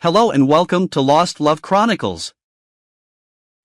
Hello and welcome to Lost Love Chronicles.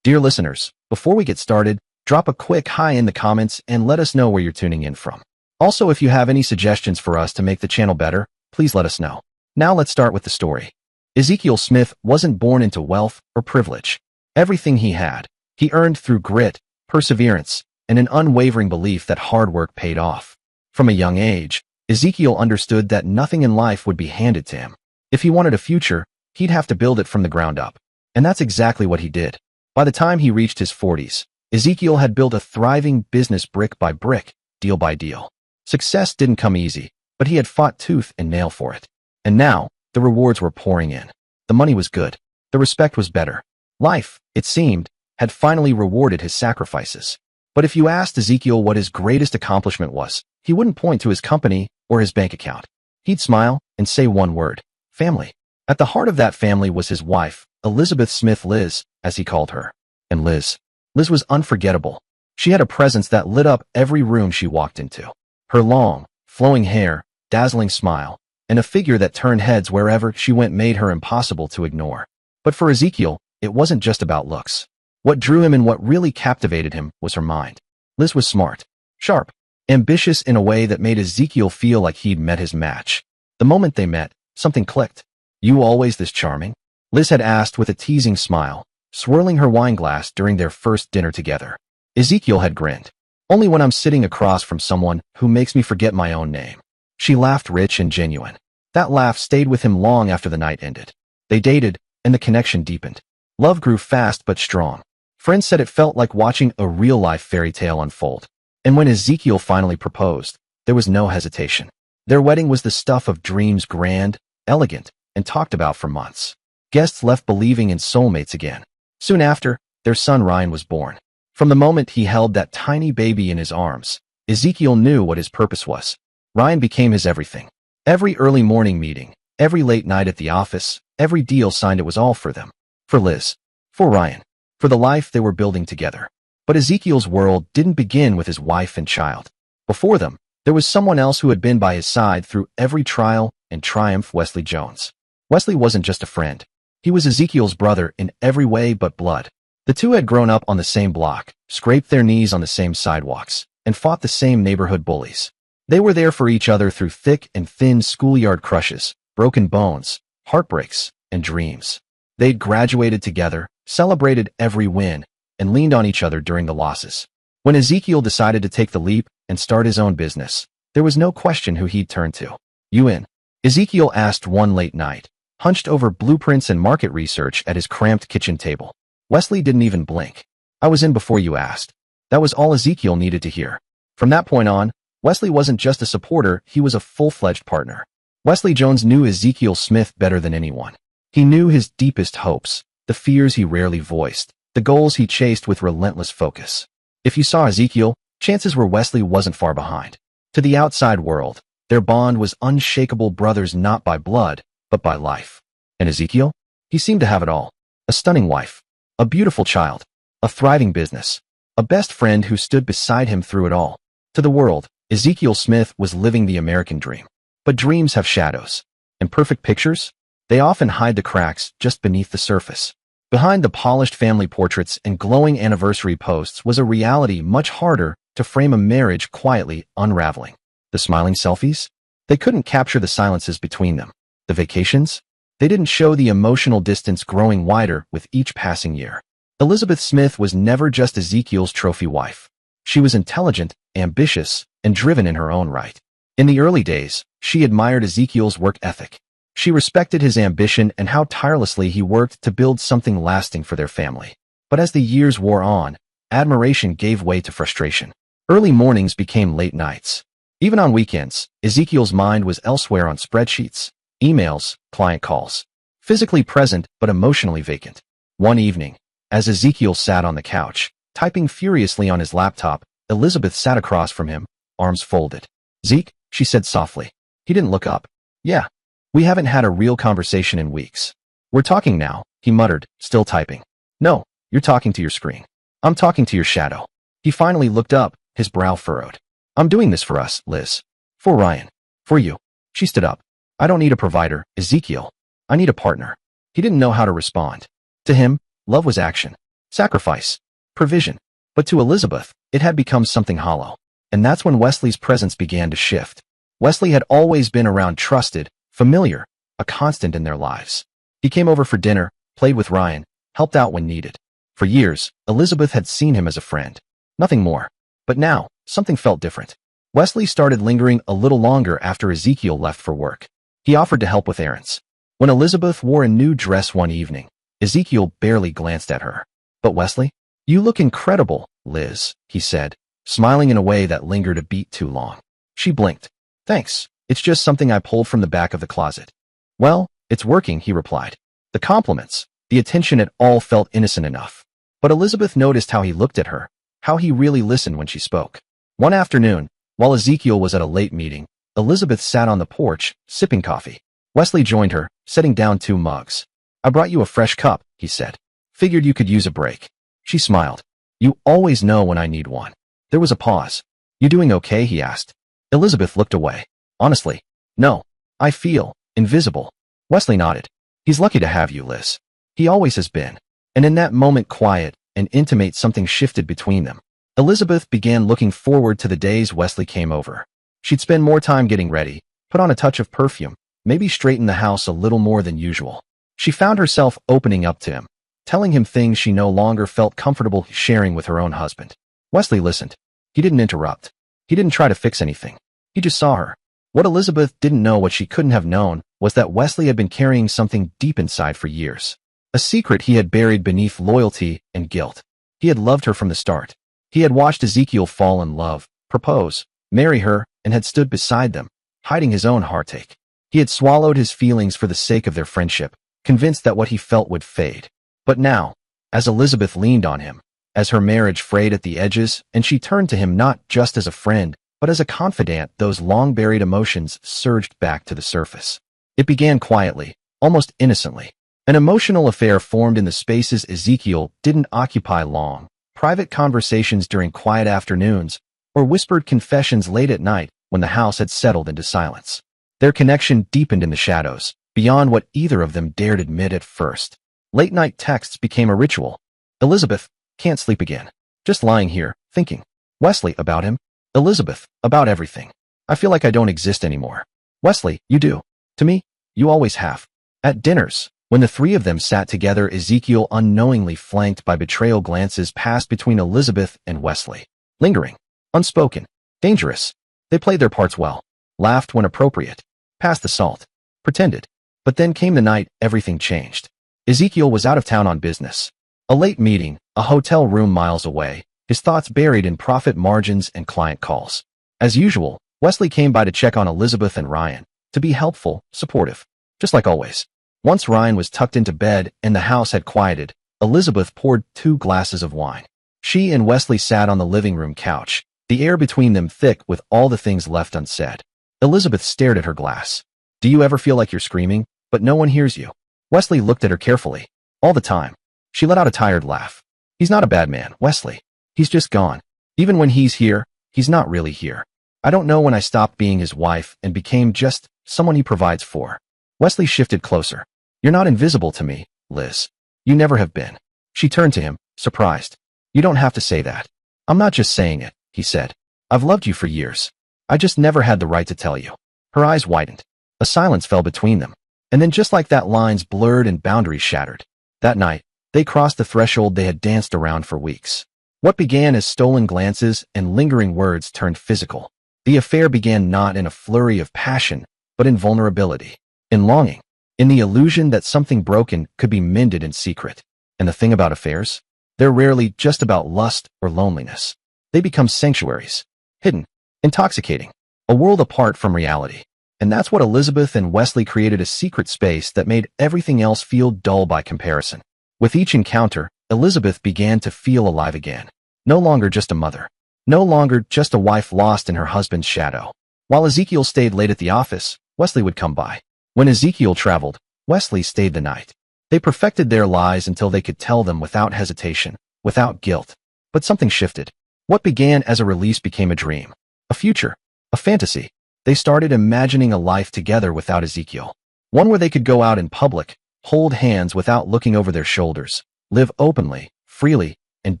Dear listeners, before we get started, drop a quick hi in the comments and let us know where you're tuning in from. Also, if you have any suggestions for us to make the channel better, please let us know. Now let's start with the story. Ezekiel Smith wasn't born into wealth or privilege. Everything he had, he earned through grit, perseverance, and an unwavering belief that hard work paid off. From a young age, Ezekiel understood that nothing in life would be handed to him. If he wanted a future, he'd have to build it from the ground up. And that's exactly what he did. By the time he reached his 40s, Ezekiel had built a thriving business brick by brick, deal by deal. Success didn't come easy, but he had fought tooth and nail for it. And now, the rewards were pouring in. The money was good. The respect was better. Life, it seemed, had finally rewarded his sacrifices. But if you asked Ezekiel what his greatest accomplishment was, he wouldn't point to his company or his bank account. He'd smile and say one word: family. At the heart of that family was his wife, Elizabeth Smith, Liz, as he called her. And Liz was unforgettable. She had a presence that lit up every room she walked into. Her long, flowing hair, dazzling smile, and a figure that turned heads wherever she went made her impossible to ignore. But for Ezekiel, it wasn't just about looks. What drew him and what really captivated him was her mind. Liz was smart, sharp, ambitious in a way that made Ezekiel feel like he'd met his match. The moment they met, something clicked. "You always this charming?" Liz had asked with a teasing smile, swirling her wine glass during their first dinner together. Ezekiel had grinned. "Only when I'm sitting across from someone who makes me forget my own name." She laughed, rich and genuine. That laugh stayed with him long after the night ended. They dated, and the connection deepened. Love grew fast but strong. Friends said it felt like watching a real-life fairy tale unfold. And when Ezekiel finally proposed, there was no hesitation. Their wedding was the stuff of dreams, grand, elegant, and talked about for months. Guests left believing in soulmates again. Soon after, their son Ryan was born. From the moment he held that tiny baby in his arms, Ezekiel knew what his purpose was. Ryan became his everything. Every early morning meeting, every late night at the office, every deal signed, it was all for them. For Liz. For Ryan. For the life they were building together. But Ezekiel's world didn't begin with his wife and child. Before them, there was someone else who had been by his side through every trial and triumph: Wesley Jones. Wesley wasn't just a friend. He was Ezekiel's brother in every way but blood. The two had grown up on the same block, scraped their knees on the same sidewalks, and fought the same neighborhood bullies. They were there for each other through thick and thin schoolyard crushes, broken bones, heartbreaks, and dreams. They'd graduated together, celebrated every win, and leaned on each other during the losses. When Ezekiel decided to take the leap and start his own business, there was no question who he'd turn to. "You in?" Ezekiel asked one late night, hunched over blueprints and market research at his cramped kitchen table. Wesley didn't even blink. "I was in before you asked." That was all Ezekiel needed to hear. From that point on, Wesley wasn't just a supporter, he was a full-fledged partner. Wesley Jones knew Ezekiel Smith better than anyone. He knew his deepest hopes, the fears he rarely voiced, the goals he chased with relentless focus. If you saw Ezekiel, chances were Wesley wasn't far behind. To the outside world, their bond was unshakable, brothers not by blood, but by life. And Ezekiel? He seemed to have it all. A stunning wife, a beautiful child, a thriving business, a best friend who stood beside him through it all. To the world, Ezekiel Smith was living the American dream. But dreams have shadows. And perfect pictures? They often hide the cracks just beneath the surface. Behind the polished family portraits and glowing anniversary posts was a reality much harder to frame: a marriage quietly unraveling. The smiling selfies? They couldn't capture the silences between them. The vacations? They didn't show the emotional distance growing wider with each passing year. Elizabeth Smith was never just Ezekiel's trophy wife. She was intelligent, ambitious, and driven in her own right. In the early days, she admired Ezekiel's work ethic. She respected his ambition and how tirelessly he worked to build something lasting for their family. But as the years wore on, admiration gave way to frustration. Early mornings became late nights. Even on weekends, Ezekiel's mind was elsewhere, on spreadsheets, emails, client calls. Physically present but emotionally vacant. One evening, as Ezekiel sat on the couch, typing furiously on his laptop, Elizabeth sat across from him, arms folded. "Zeke," she said softly. He didn't look up. "Yeah. We haven't had a real conversation in weeks." "We're talking now," he muttered, still typing. "No, you're talking to your screen." "I'm talking to your shadow." He finally looked up, his brow furrowed. "I'm doing this for us, Liz. For Ryan. For you." She stood up. "I don't need a provider, Ezekiel. I need a partner." He didn't know how to respond. To him, love was action, sacrifice, provision. But to Elizabeth, it had become something hollow. And that's when Wesley's presence began to shift. Wesley had always been around trusted, familiar, a constant in their lives. He came over for dinner, played with Ryan, helped out when needed. For years, Elizabeth had seen him as a friend. Nothing more. But now, something felt different. Wesley started lingering a little longer after Ezekiel left for work. He offered to help with errands. When Elizabeth wore a new dress one evening, Ezekiel barely glanced at her. But Wesley, you look incredible, Liz, he said, smiling in a way that lingered a beat too long. She blinked. Thanks. It's just something I pulled from the back of the closet. Well, it's working, he replied. The compliments, the attention, it all felt innocent enough. But Elizabeth noticed how he looked at her, how he really listened when she spoke. One afternoon, while Ezekiel was at a late meeting, Elizabeth sat on the porch, sipping coffee. Wesley joined her, setting down 2 mugs. I brought you a fresh cup, he said. Figured you could use a break. She smiled. You always know when I need one. There was a pause. You doing okay, he asked. Elizabeth looked away. Honestly, no. I feel invisible. Wesley nodded. He's lucky to have you, Liz. He always has been. And in that moment, quiet and intimate, something shifted between them. Elizabeth began looking forward to the days Wesley came over. She'd spend more time getting ready, put on a touch of perfume, maybe straighten the house a little more than usual. She found herself opening up to him, telling him things she no longer felt comfortable sharing with her own husband. Wesley listened. He didn't interrupt. He didn't try to fix anything. He just saw her. What Elizabeth didn't know, what she couldn't have known, was that Wesley had been carrying something deep inside for years. A secret he had buried beneath loyalty and guilt. He had loved her from the start. He had watched Ezekiel fall in love, propose, marry her, and had stood beside them, hiding his own heartache. He had swallowed his feelings for the sake of their friendship, convinced that what he felt would fade. But now, as Elizabeth leaned on him, as her marriage frayed at the edges, and she turned to him not just as a friend, but as a confidant, those long-buried emotions surged back to the surface. It began quietly, almost innocently. An emotional affair formed in the spaces Ezekiel didn't occupy long, private conversations during quiet afternoons, or whispered confessions late at night when the house had settled into silence. Their connection deepened in the shadows, beyond what either of them dared admit at first. Late-night texts became a ritual. Elizabeth, can't sleep again. Just lying here, thinking. Wesley, about him. Elizabeth, about everything. I feel like I don't exist anymore. Wesley, you do. To me, you always have. At dinners, when the 3 of them sat together, Ezekiel, unknowingly flanked by betrayal glances, passed between Elizabeth and Wesley. Lingering. Unspoken. Dangerous. They played their parts well. Laughed when appropriate. Passed the salt. Pretended. But then came the night everything changed. Ezekiel was out of town on business. A late meeting, a hotel room miles away, his thoughts buried in profit margins and client calls. As usual, Wesley came by to check on Elizabeth and Ryan, to be helpful, supportive. Just like always. Once Ryan was tucked into bed and the house had quieted, Elizabeth poured 2 glasses of wine. She and Wesley sat on the living room couch, the air between them thick with all the things left unsaid. Elizabeth stared at her glass. Do you ever feel like you're screaming, but no one hears you? Wesley looked at her carefully. All the time. She let out a tired laugh. He's not a bad man, Wesley. He's just gone. Even when he's here, he's not really here. I don't know when I stopped being his wife and became just someone he provides for. Wesley shifted closer. You're not invisible to me, Liz. You never have been. She turned to him, surprised. You don't have to say that. I'm not just saying it, he said. I've loved you for years. I just never had the right to tell you. Her eyes widened. A silence fell between them. And then just like that, lines blurred and boundaries shattered. That night, they crossed the threshold they had danced around for weeks. What began as stolen glances and lingering words turned physical. The affair began not in a flurry of passion, but in vulnerability, in longing, in the illusion that something broken could be mended in secret. And the thing about affairs? They're rarely just about lust or loneliness. They become sanctuaries, hidden, intoxicating, a world apart from reality. And that's what Elizabeth and Wesley created, a secret space that made everything else feel dull by comparison. With each encounter, Elizabeth began to feel alive again. No longer just a mother. No longer just a wife lost in her husband's shadow. While Ezekiel stayed late at the office, Wesley would come by. When Ezekiel traveled, Wesley stayed the night. They perfected their lies until they could tell them without hesitation, without guilt. But something shifted. What began as a release became a dream. A future. A fantasy. They started imagining a life together without Ezekiel. One where they could go out in public, hold hands without looking over their shoulders, live openly, freely, and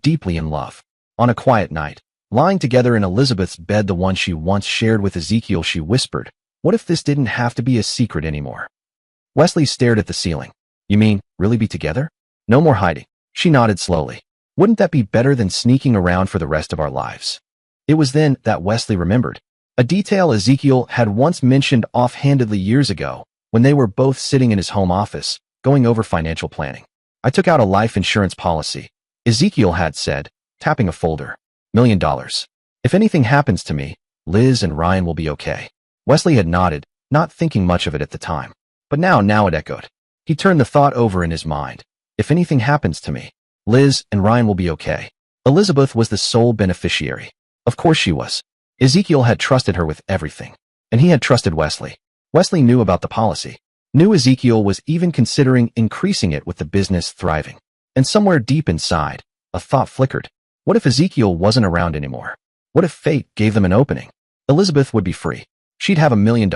deeply in love. On a quiet night, lying together in Elizabeth's bed, the one she once shared with Ezekiel, she whispered, "What if this didn't have to be a secret anymore?" Wesley stared at the ceiling. "You mean, really be together? No more hiding?" She nodded slowly. "Wouldn't that be better than sneaking around for the rest of our lives?" It was then that Wesley remembered a detail Ezekiel had once mentioned offhandedly years ago when they were both sitting in his home office, going over financial planning. "I took out a life insurance policy," Ezekiel had said, tapping a folder. $1 million. "If anything happens to me, Liz and Ryan will be okay." Wesley had nodded, not thinking much of it at the time. But now it echoed. He turned the thought over in his mind. If anything happens to me, Liz and Ryan will be okay. Elizabeth was the sole beneficiary. Of course she was. Ezekiel had trusted her with everything. And he had trusted Wesley. Wesley knew about the policy. Knew Ezekiel was even considering increasing it with the business thriving. And somewhere deep inside, a thought flickered. What if Ezekiel wasn't around anymore? What if fate gave them an opening? Elizabeth would be free. She'd have $1 million.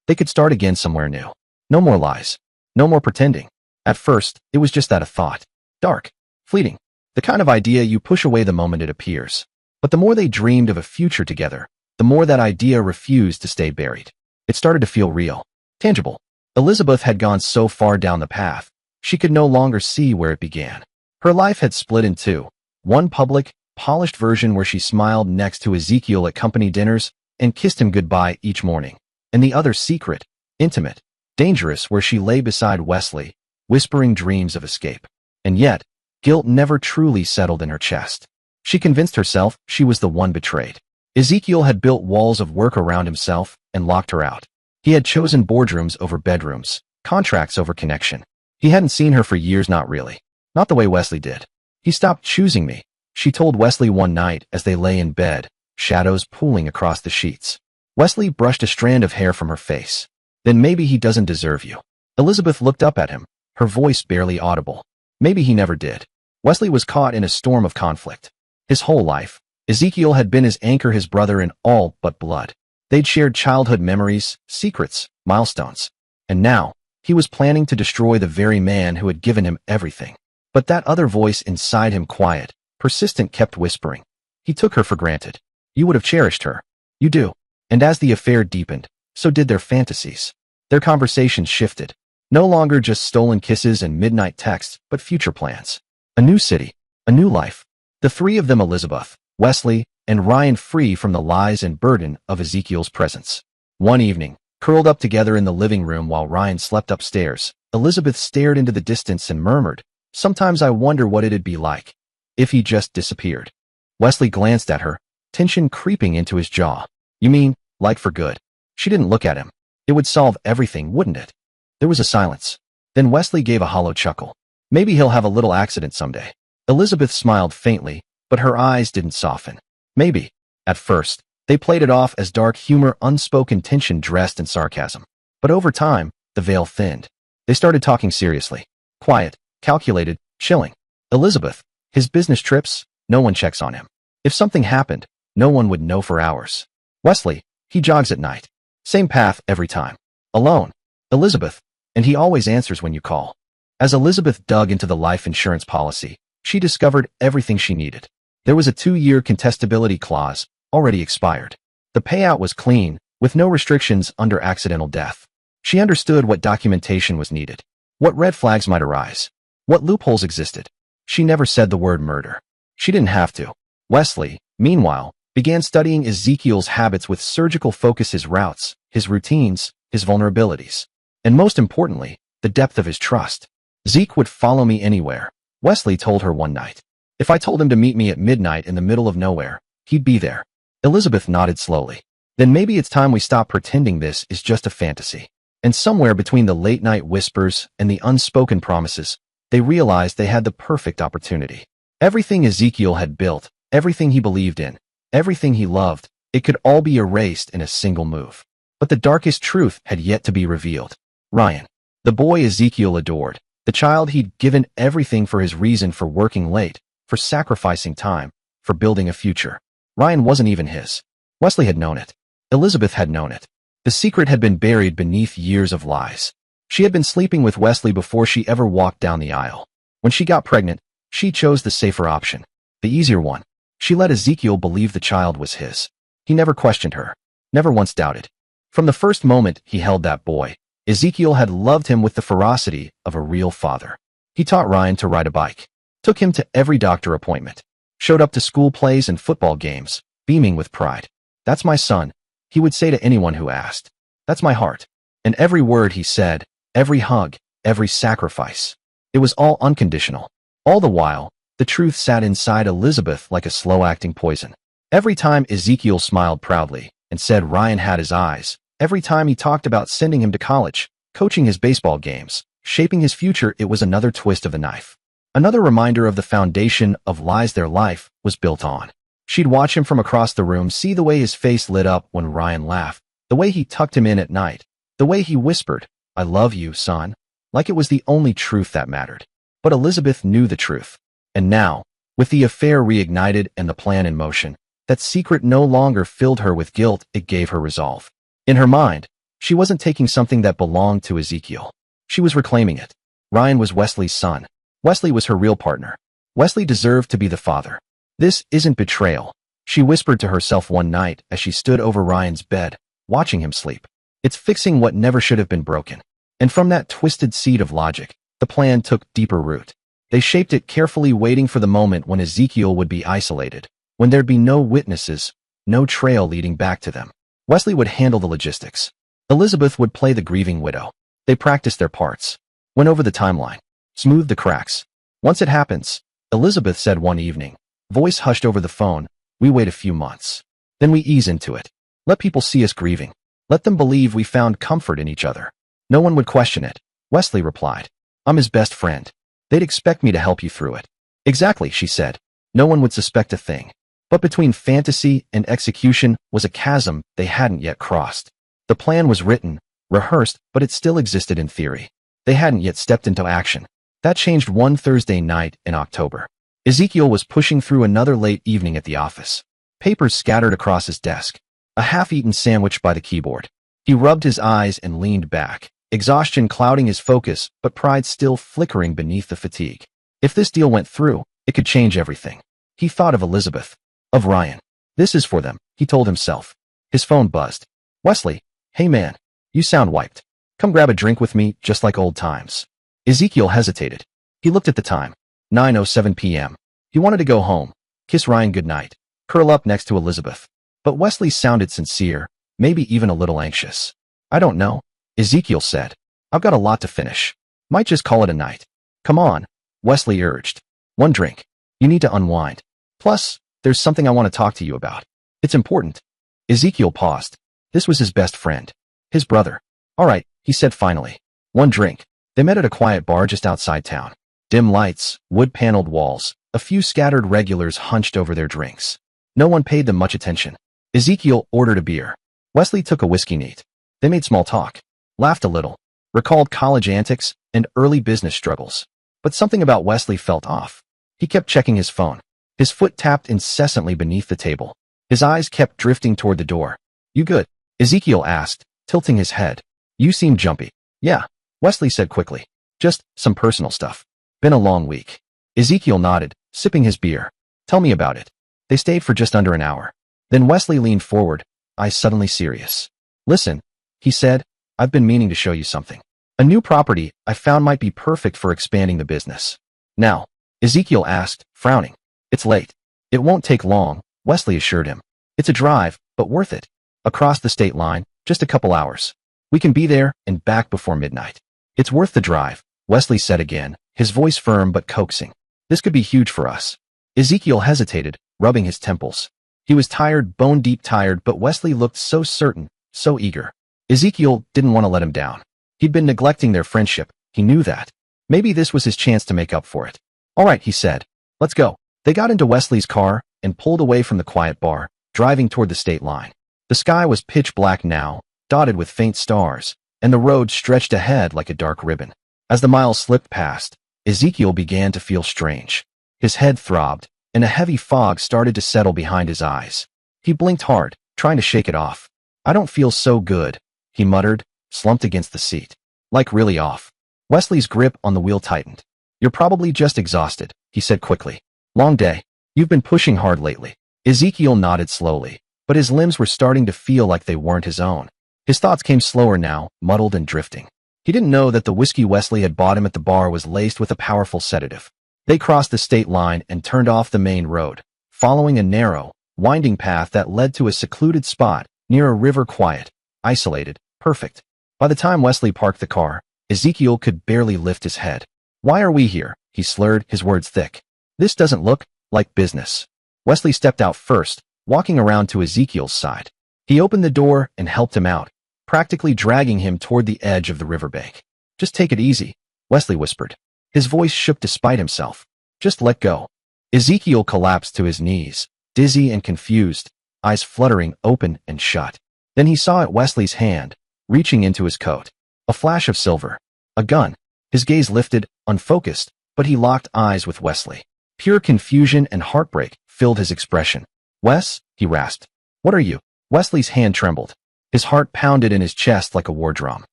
They could start again somewhere new. No more lies. No more pretending. At first, it was just that, a thought. Dark. Fleeting. The kind of idea you push away the moment it appears. But the more they dreamed of a future together, the more that idea refused to stay buried. It started to feel real. Tangible. Elizabeth had gone so far down the path, she could no longer see where it began. Her life had split in two. One public, polished version where she smiled next to Ezekiel at company dinners and kissed him goodbye each morning. And the other secret, intimate, dangerous, where she lay beside Wesley, whispering dreams of escape. And yet, guilt never truly settled in her chest. She convinced herself she was the one betrayed. Ezekiel had built walls of work around himself and locked her out. He had chosen boardrooms over bedrooms, contracts over connection. He hadn't seen her for years, not really. Not the way Wesley did. "He stopped choosing me," she told Wesley one night as they lay in bed, shadows pooling across the sheets. Wesley brushed a strand of hair from her face. "Then maybe he doesn't deserve you." Elizabeth looked up at him, her voice barely audible. Maybe he never did. Wesley was caught in a storm of conflict. His whole life, Ezekiel had been his anchor, his brother in all but blood. They'd shared childhood memories, secrets, milestones. And now, he was planning to destroy the very man who had given him everything. But that other voice inside him, quiet, persistent, kept whispering. He took her for granted. You would have cherished her. You do. And as the affair deepened, so did their fantasies. Their conversations shifted. No longer just stolen kisses and midnight texts, but future plans. A new city. A new life. The three of them, Elizabeth, Wesley, and Ryan, free from the lies and burden of Ezekiel's presence. One evening, curled up together in the living room while Ryan slept upstairs, Elizabeth stared into the distance and murmured, "Sometimes I wonder what it'd be like if he just disappeared." Wesley glanced at her, tension creeping into his jaw. "You mean, like for good?" She didn't look at him. "It would solve everything, wouldn't it?" There was a silence. Then Wesley gave a hollow chuckle. "Maybe he'll have a little accident someday." Elizabeth smiled faintly, but her eyes didn't soften. Maybe. At first, they played it off as dark humor, unspoken tension dressed in sarcasm. But over time, the veil thinned. They started talking seriously. Quiet, calculated, chilling. Elizabeth, his business trips, no one checks on him. If something happened, no one would know for hours. Wesley, he jogs at night. Same path every time. Alone. Elizabeth, and he always answers when you call. As Elizabeth dug into the life insurance policy, she discovered everything she needed. There was a 2-year contestability clause, already expired. The payout was clean, with no restrictions under accidental death. She understood what documentation was needed, what red flags might arise, what loopholes existed. She never said the word murder. She didn't have to. Wesley, meanwhile, began studying Ezekiel's habits with surgical focus, his routes, his routines, his vulnerabilities, and most importantly, the depth of his trust. "Zeke would follow me anywhere," Wesley told her one night. "If I told him to meet me at midnight in the middle of nowhere, he'd be there." Elizabeth nodded slowly. "Then maybe it's time we stop pretending this is just a fantasy." And somewhere between the late-night whispers and the unspoken promises, they realized they had the perfect opportunity. Everything Ezekiel had built, everything he believed in, everything he loved, it could all be erased in a single move. But the darkest truth had yet to be revealed. Ryan, the boy Ezekiel adored, the child he'd given everything for, his reason for working late, for sacrificing time, for building a future. Ryan wasn't even his. Wesley had known it. Elizabeth had known it. The secret had been buried beneath years of lies. She had been sleeping with Wesley before she ever walked down the aisle. When she got pregnant, she chose the safer option, the easier one. She let Ezekiel believe the child was his. He never questioned her, never once doubted. From the first moment he held that boy, Ezekiel had loved him with the ferocity of a real father. He taught Ryan to ride a bike, took him to every doctor appointment, showed up to school plays and football games, beaming with pride. "That's my son," he would say to anyone who asked. "That's my heart." And every word he said, every hug, every sacrifice, it was all unconditional. All the while, the truth sat inside Elizabeth like a slow-acting poison. Every time Ezekiel smiled proudly and said Ryan had his eyes, every time he talked about sending him to college, coaching his baseball games, shaping his future, it was another twist of the knife. Another reminder of the foundation of lies their life was built on. She'd watch him from across the room, see the way his face lit up when Ryan laughed, the way he tucked him in at night, the way he whispered, "I love you, son," like it was the only truth that mattered. But Elizabeth knew the truth. And now, with the affair reignited and the plan in motion, that secret no longer filled her with guilt, it gave her resolve. In her mind, she wasn't taking something that belonged to Ezekiel. She was reclaiming it. Ryan was Wesley's son. Wesley was her real partner. Wesley deserved to be the father. "This isn't betrayal," she whispered to herself one night as she stood over Ryan's bed, watching him sleep. "It's fixing what never should have been broken." And from that twisted seed of logic, the plan took deeper root. They shaped it carefully, waiting for the moment when Ezekiel would be isolated, when there'd be no witnesses, no trail leading back to them. Wesley would handle the logistics. Elizabeth would play the grieving widow. They practiced their parts, went over the timeline, smoothed the cracks. "Once it happens," Elizabeth said one evening, voice hushed over the phone, "we wait a few months. Then we ease into it. Let people see us grieving. Let them believe we found comfort in each other." "No one would question it," Wesley replied. "I'm his best friend. They'd expect me to help you through it." "Exactly," she said. "No one would suspect a thing." But between fantasy and execution was a chasm they hadn't yet crossed. The plan was written, rehearsed, but it still existed in theory. They hadn't yet stepped into action. That changed one Thursday night in October. Ezekiel was pushing through another late evening at the office. Papers scattered across his desk. A half-eaten sandwich by the keyboard. He rubbed his eyes and leaned back, exhaustion clouding his focus, but pride still flickering beneath the fatigue. If this deal went through, it could change everything. He thought of Elizabeth, of Ryan. "This is for them," he told himself. His phone buzzed. "Wesley, hey man, you sound wiped. Come grab a drink with me, just like old times." Ezekiel hesitated. He looked at the time. 9:07 p.m. He wanted to go home, kiss Ryan goodnight, curl up next to Elizabeth. But Wesley sounded sincere, maybe even a little anxious. "I don't know," Ezekiel said. "I've got a lot to finish. Might just call it a night." "Come on," Wesley urged. "One drink. You need to unwind. Plus, there's something I want to talk to you about. It's important." Ezekiel paused. This was his best friend. His brother. "All right," he said finally. "One drink." They met at a quiet bar just outside town. Dim lights, wood-paneled walls, a few scattered regulars hunched over their drinks. No one paid them much attention. Ezekiel ordered a beer. Wesley took a whiskey neat. They made small talk, laughed a little, recalled college antics and early business struggles. But something about Wesley felt off. He kept checking his phone. His foot tapped incessantly beneath the table. His eyes kept drifting toward the door. "You good?" Ezekiel asked, tilting his head. "You seem jumpy." "Yeah," Wesley said quickly. "Just some personal stuff. Been a long week." Ezekiel nodded, sipping his beer. "Tell me about it." They stayed for just under an hour. Then Wesley leaned forward, eyes suddenly serious. "Listen," he said, "I've been meaning to show you something. A new property I found might be perfect for expanding the business." "Now?" Ezekiel asked, frowning. "It's late." "It won't take long," Wesley assured him. "It's a drive, but worth it. Across the state line, just a couple hours. We can be there and back before midnight." "It's worth the drive," Wesley said again, his voice firm but coaxing. "This could be huge for us." Ezekiel hesitated, rubbing his temples. He was tired, bone-deep tired, but Wesley looked so certain, so eager. Ezekiel didn't want to let him down. He'd been neglecting their friendship, he knew that. Maybe this was his chance to make up for it. "All right," he said. "Let's go." They got into Wesley's car and pulled away from the quiet bar, driving toward the state line. The sky was pitch black now, dotted with faint stars, and the road stretched ahead like a dark ribbon. As the miles slipped past, Ezekiel began to feel strange. His head throbbed, and a heavy fog started to settle behind his eyes. He blinked hard, trying to shake it off. "I don't feel so good," he muttered, slumped against the seat. Like really off. Wesley's grip on the wheel tightened. You're probably just exhausted, he said quickly. Long day. You've been pushing hard lately. Ezekiel nodded slowly, but his limbs were starting to feel like they weren't his own. His thoughts came slower now, muddled and drifting. He didn't know that the whiskey Wesley had bought him at the bar was laced with a powerful sedative. They crossed the state line and turned off the main road, following a narrow, winding path that led to a secluded spot near a river, quiet, isolated, perfect. By the time Wesley parked the car, Ezekiel could barely lift his head. Why are we here? He slurred, his words thick. This doesn't look like business. Wesley stepped out first, walking around to Ezekiel's side. He opened the door and helped him out, practically dragging him toward the edge of the riverbank. Just take it easy, Wesley whispered. His voice shook despite himself. Just let go. Ezekiel collapsed to his knees, dizzy and confused, eyes fluttering open and shut. Then he saw at Wesley's hand, reaching into his coat. A flash of silver. A gun. His gaze lifted, unfocused, but he locked eyes with Wesley. Pure confusion and heartbreak filled his expression. Wes, he rasped. What are you? Wesley's hand trembled. His heart pounded in his chest like a war drum.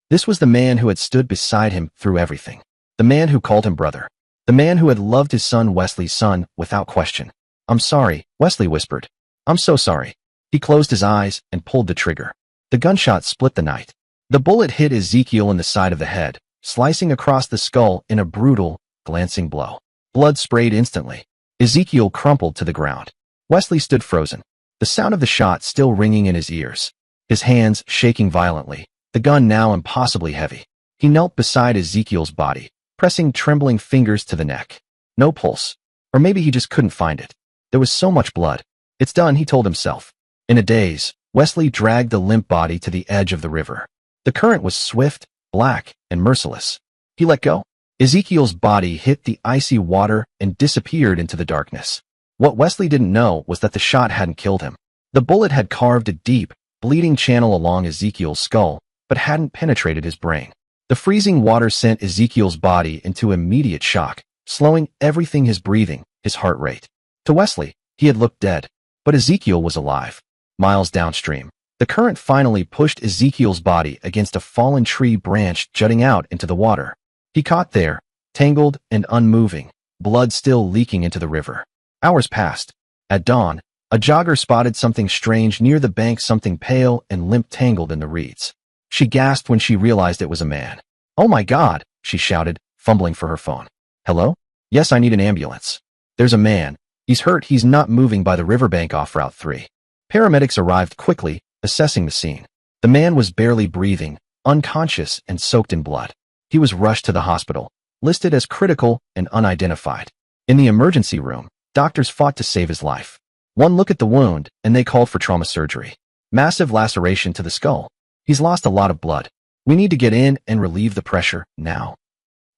This was the man who had stood beside him through everything. The man who called him brother. The man who had loved his son, Wesley's son, without question. I'm sorry, Wesley whispered. I'm so sorry. He closed his eyes and pulled the trigger. The gunshot split the night. The bullet hit Ezekiel in the side of the head, slicing across the skull in a brutal, glancing blow. Blood sprayed instantly. Ezekiel crumpled to the ground. Wesley stood frozen, the sound of the shot still ringing in his ears. His hands shaking violently, the gun now impossibly heavy. He knelt beside Ezekiel's body, pressing trembling fingers to the neck. No pulse. Or maybe he just couldn't find it. There was so much blood. It's done, he told himself. In a daze, Wesley dragged the limp body to the edge of the river. The current was swift, black, and merciless. He let go. Ezekiel's body hit the icy water and disappeared into the darkness. What Wesley didn't know was that the shot hadn't killed him. The bullet had carved a deep, bleeding channel along Ezekiel's skull, but hadn't penetrated his brain. The freezing water sent Ezekiel's body into immediate shock, slowing everything: his breathing, his heart rate. To Wesley, he had looked dead, but Ezekiel was alive. Miles downstream, the current finally pushed Ezekiel's body against a fallen tree branch jutting out into the water. He caught there, tangled and unmoving, blood still leaking into the river. Hours passed. At dawn, a jogger spotted something strange near the bank, something pale and limp tangled in the reeds. She gasped when she realized it was a man. Oh my God, she shouted, fumbling for her phone. Hello? Yes, I need an ambulance. There's a man. He's hurt. He's not moving by the riverbank off Route 3. Paramedics arrived quickly, assessing the scene. The man was barely breathing, unconscious and soaked in blood. He was rushed to the hospital, listed as critical and unidentified. In the emergency room, doctors fought to save his life. One look at the wound, and they called for trauma surgery. Massive laceration to the skull. He's lost a lot of blood. We need to get in and relieve the pressure, now.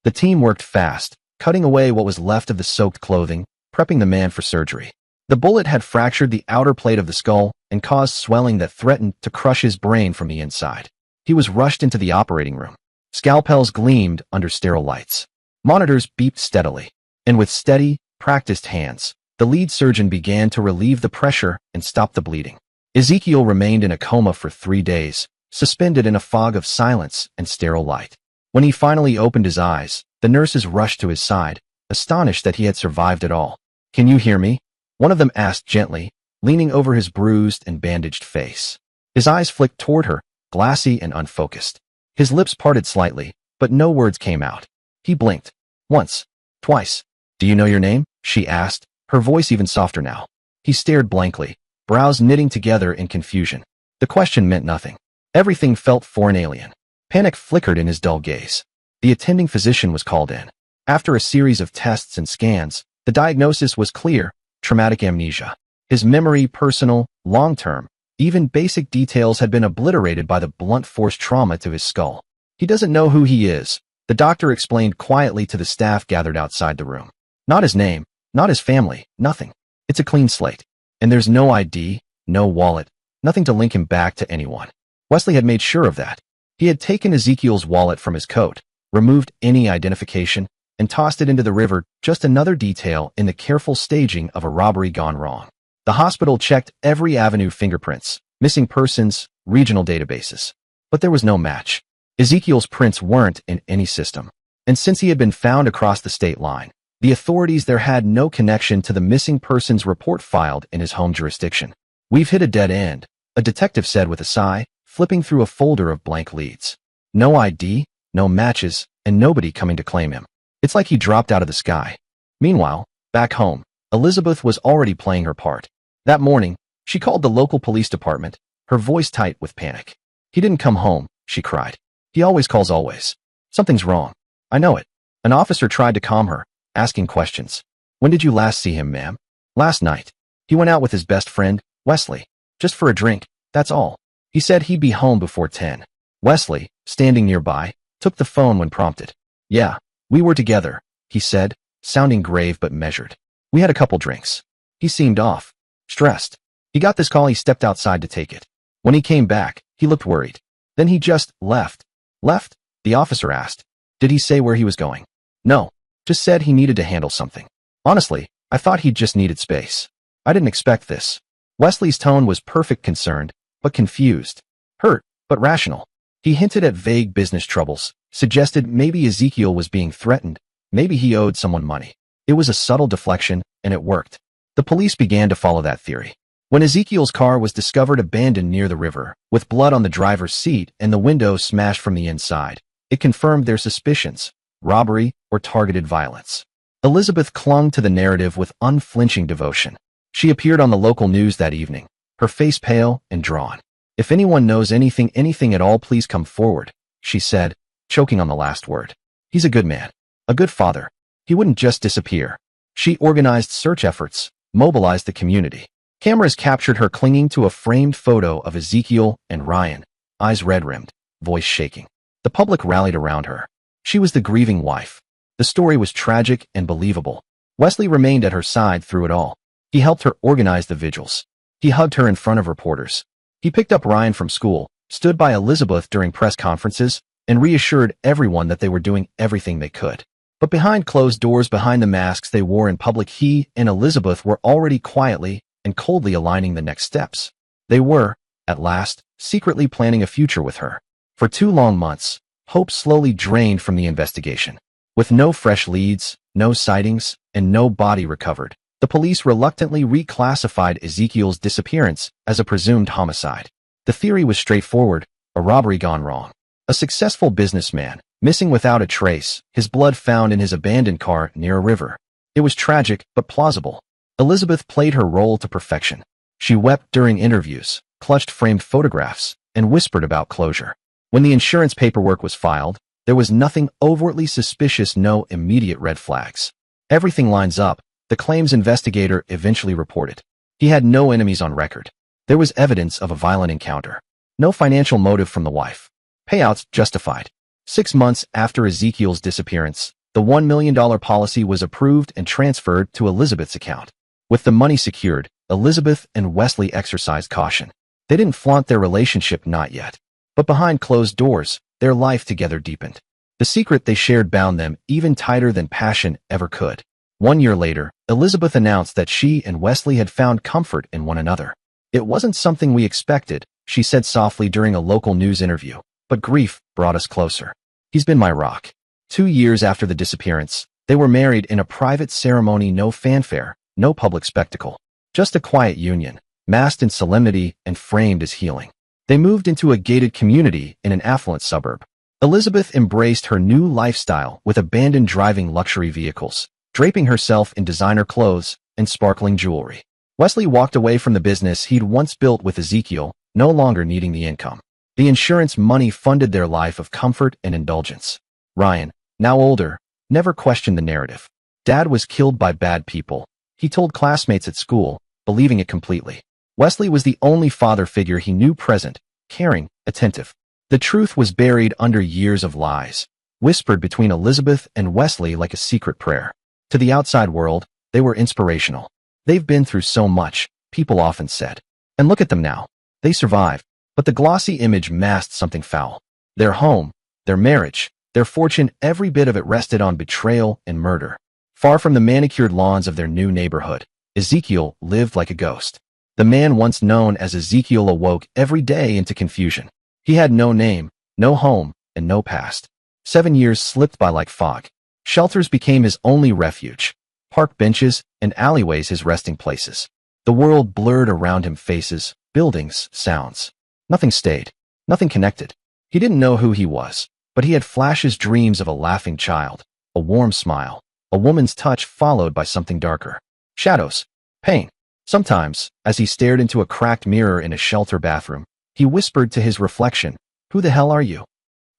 The team worked fast, cutting away what was left of the soaked clothing, prepping the man for surgery. The bullet had fractured the outer plate of the skull and caused swelling that threatened to crush his brain from the inside. He was rushed into the operating room. Scalpels gleamed under sterile lights. Monitors beeped steadily. And with steady, practiced hands, the lead surgeon began to relieve the pressure and stop the bleeding. Ezekiel remained in a coma for 3 days, suspended in a fog of silence and sterile light. When he finally opened his eyes, the nurses rushed to his side, astonished that he had survived at all. Can you hear me? One of them asked gently, leaning over his bruised and bandaged face. His eyes flicked toward her, glassy and unfocused. His lips parted slightly, but no words came out. He blinked. Once. Twice. Do you know your name? She asked, her voice even softer now. He stared blankly, brows knitting together in confusion. The question meant nothing. Everything felt foreign, alien. Panic flickered in his dull gaze. The attending physician was called in. After a series of tests and scans, the diagnosis was clear: traumatic amnesia. His memory, personal, long-term, even basic details had been obliterated by the blunt force trauma to his skull. He doesn't know who he is, the doctor explained quietly to the staff gathered outside the room. Not his name, not his family, nothing. It's a clean slate. And there's no ID, no wallet, nothing to link him back to anyone. Wesley had made sure of that. He had taken Ezekiel's wallet from his coat, removed any identification, and tossed it into the river, just another detail in the careful staging of a robbery gone wrong. The hospital checked every avenue: fingerprints, missing persons, regional databases. But there was no match. Ezekiel's prints weren't in any system. And since he had been found across the state line, the authorities there had no connection to the missing persons report filed in his home jurisdiction. "We've hit a dead end," a detective said with a sigh, flipping through a folder of blank leads. No ID, no matches, and nobody coming to claim him. It's like he dropped out of the sky. Meanwhile, back home, Elizabeth was already playing her part. That morning, she called the local police department, her voice tight with panic. "He didn't come home," she cried. "He always calls always. Something's wrong. I know it." An officer tried to calm her, asking questions. "When did you last see him, ma'am?" "Last night. He went out with his best friend, Wesley. Just for a drink, that's all. He said he'd be home before 10. Wesley, standing nearby, took the phone when prompted. "Yeah, we were together," he said, sounding grave but measured. "We had a couple drinks." He seemed off, stressed. He got this call. He stepped outside to take it. When he came back, he looked worried. Then he just left. "Left?" the officer asked. "Did he say where he was going?" "No, just said he needed to handle something. Honestly, I thought he just needed space. I didn't expect this." Wesley's tone was perfect, concerned, but confused. Hurt, but rational. He hinted at vague business troubles, suggested maybe Ezekiel was being threatened, maybe he owed someone money. It was a subtle deflection, and it worked. The police began to follow that theory. When Ezekiel's car was discovered abandoned near the river, with blood on the driver's seat and the window smashed from the inside, it confirmed their suspicions: robbery or targeted violence. Elizabeth clung to the narrative with unflinching devotion. She appeared on the local news that evening, her face pale and drawn. "If anyone knows anything at all, please come forward," she said, choking on the last word. "He's a good man, a good father. He wouldn't just disappear." She organized search efforts, mobilized the community. Cameras captured her clinging to a framed photo of Ezekiel and Ryan, eyes red-rimmed, voice shaking. The public rallied around her. She was the grieving wife. The story was tragic and believable. Wesley remained at her side through it all. He helped her organize the vigils. He hugged her in front of reporters. He picked up Ryan from school, stood by Elizabeth during press conferences, and reassured everyone that they were doing everything they could. But behind closed doors, behind the masks they wore in public, he and Elizabeth were already quietly and coldly aligning the next steps. They were, at last, secretly planning a future with her. For 2 long months, hope slowly drained from the investigation. With no fresh leads, no sightings, and no body recovered, the police reluctantly reclassified Ezekiel's disappearance as a presumed homicide. The theory was straightforward: a robbery gone wrong. A successful businessman, missing without a trace, his blood found in his abandoned car near a river. It was tragic, but plausible. Elizabeth played her role to perfection. She wept during interviews, clutched framed photographs, and whispered about closure. When the insurance paperwork was filed, there was nothing overtly suspicious, no immediate red flags. "Everything lines up," the claims investigator eventually reported. He had no enemies on record. There was evidence of a violent encounter. No financial motive from the wife. Payouts justified. 6 months after Ezekiel's disappearance, the $1 million policy was approved and transferred to Elizabeth's account. With the money secured, Elizabeth and Wesley exercised caution. They didn't flaunt their relationship, not yet. But behind closed doors, their life together deepened. The secret they shared bound them even tighter than passion ever could. 1 year later, Elizabeth announced that she and Wesley had found comfort in one another. "It wasn't something we expected," she said softly during a local news interview, "but grief brought us closer. He's been my rock." 2 years after the disappearance, they were married in a private ceremony, no fanfare, no public spectacle. Just a quiet union, masked in solemnity and framed as healing. They moved into a gated community in an affluent suburb. Elizabeth embraced her new lifestyle with abandoned driving luxury vehicles, draping herself in designer clothes and sparkling jewelry. Wesley walked away from the business he'd once built with Ezekiel, no longer needing the income. The insurance money funded their life of comfort and indulgence. Ryan, now older, never questioned the narrative. Dad was killed by bad people, he told classmates at school, believing it completely. Wesley was the only father figure he knew, present, caring, attentive. The truth was buried under years of lies, whispered between Elizabeth and Wesley like a secret prayer. To the outside world, they were inspirational. "They've been through so much," people often said. "And look at them now. They survived." But the glossy image masked something foul. Their home, their marriage, their fortune, every bit of it rested on betrayal and murder. Far from the manicured lawns of their new neighborhood, Ezekiel lived like a ghost. The man once known as Ezekiel awoke every day into confusion. He had no name, no home, and no past. 7 years slipped by like fog. Shelters became his only refuge. Park benches and alleyways his resting places. The world blurred around him, faces, buildings, sounds. Nothing stayed. Nothing connected. He didn't know who he was, but he had flashes, dreams of a laughing child, a warm smile, a woman's touch followed by something darker. Shadows. Pain. Sometimes, as he stared into a cracked mirror in a shelter bathroom, he whispered to his reflection, "Who the hell are you?"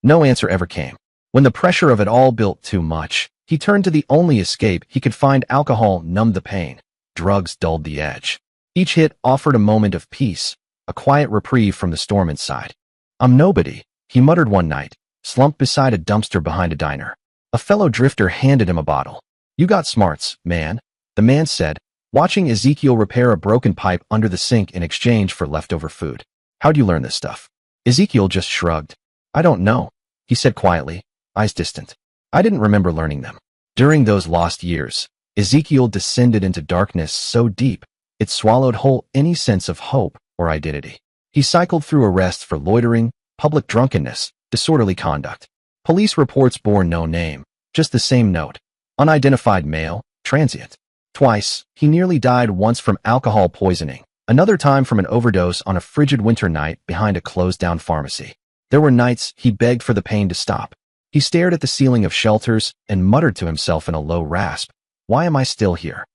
No answer ever came. When the pressure of it all built too much, he turned to the only escape he could find. Alcohol numbed the pain. Drugs dulled the edge. Each hit offered a moment of peace, a quiet reprieve from the storm inside. "I'm nobody," he muttered one night, slumped beside a dumpster behind a diner. A fellow drifter handed him a bottle. "You got smarts, man," the man said, watching Ezekiel repair a broken pipe under the sink in exchange for leftover food. "How'd you learn this stuff?" Ezekiel just shrugged. "I don't know," he said quietly, eyes distant. "I didn't remember learning them." During those lost years, Ezekiel descended into darkness so deep, it swallowed whole any sense of hope or identity. He cycled through arrests for loitering, public drunkenness, disorderly conduct. Police reports bore no name, just the same note. Unidentified male, transient. Twice, he nearly died, once from alcohol poisoning, another time from an overdose on a frigid winter night behind a closed-down pharmacy. There were nights he begged for the pain to stop. He stared at the ceiling of shelters and muttered to himself in a low rasp, "Why am I still here?"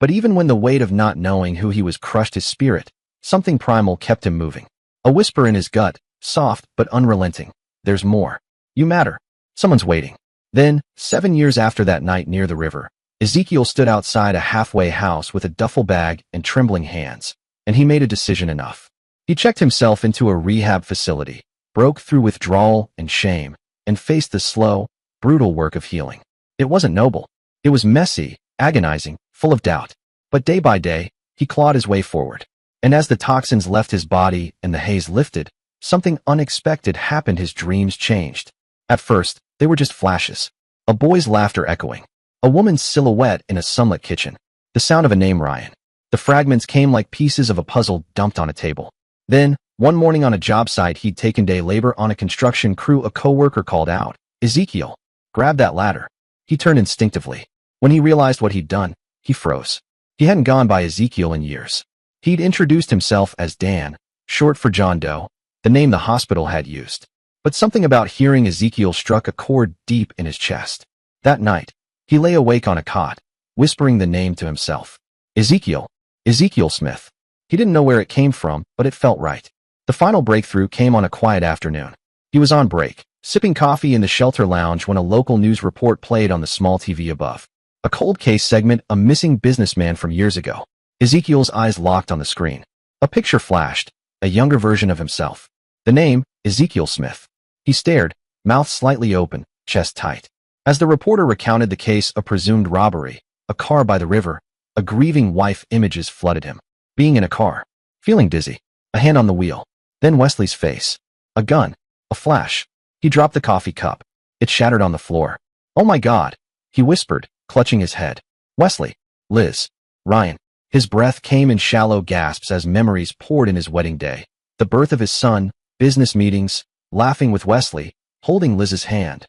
But even when the weight of not knowing who he was crushed his spirit, something primal kept him moving. A whisper in his gut, soft but unrelenting. "There's more. You matter. Someone's waiting." Then, 7 years after that night near the river, Ezekiel stood outside a halfway house with a duffel bag and trembling hands, and he made a decision. Enough. He checked himself into a rehab facility, broke through withdrawal and shame, and faced the slow, brutal work of healing. It wasn't noble. It was messy, agonizing, full of doubt. But day by day, he clawed his way forward. And as the toxins left his body and the haze lifted, something unexpected happened. His dreams changed. At first, they were just flashes. A boy's laughter echoing. A woman's silhouette in a sunlit kitchen. The sound of a name, Ryan. The fragments came like pieces of a puzzle dumped on a table. Then, one morning on a job site he'd taken day labor on a construction crew, a coworker called out, "Ezekiel, grab that ladder." He turned instinctively. When he realized what he'd done, he froze. He hadn't gone by Ezekiel in years. He'd introduced himself as Dan, short for John Doe, the name the hospital had used. But something about hearing Ezekiel struck a chord deep in his chest. That night, he lay awake on a cot, whispering the name to himself. Ezekiel. Ezekiel Smith. He didn't know where it came from, but it felt right. The final breakthrough came on a quiet afternoon. He was on break, sipping coffee in the shelter lounge when a local news report played on the small TV above. A cold case segment, a missing businessman from years ago. Ezekiel's eyes locked on the screen. A picture flashed, a younger version of himself. The name, Ezekiel Smith. He stared, mouth slightly open, chest tight. As the reporter recounted the case, a presumed robbery, a car by the river, a grieving wife, images flooded him. Being in a car, feeling dizzy, a hand on the wheel. Then Wesley's face. A gun, a flash. He dropped the coffee cup. It shattered on the floor. "Oh my God," he whispered, clutching his head. "Wesley, Liz, Ryan." His breath came in shallow gasps as memories poured in. His wedding day, the birth of his son, business meetings, laughing with Wesley, holding Liz's hand.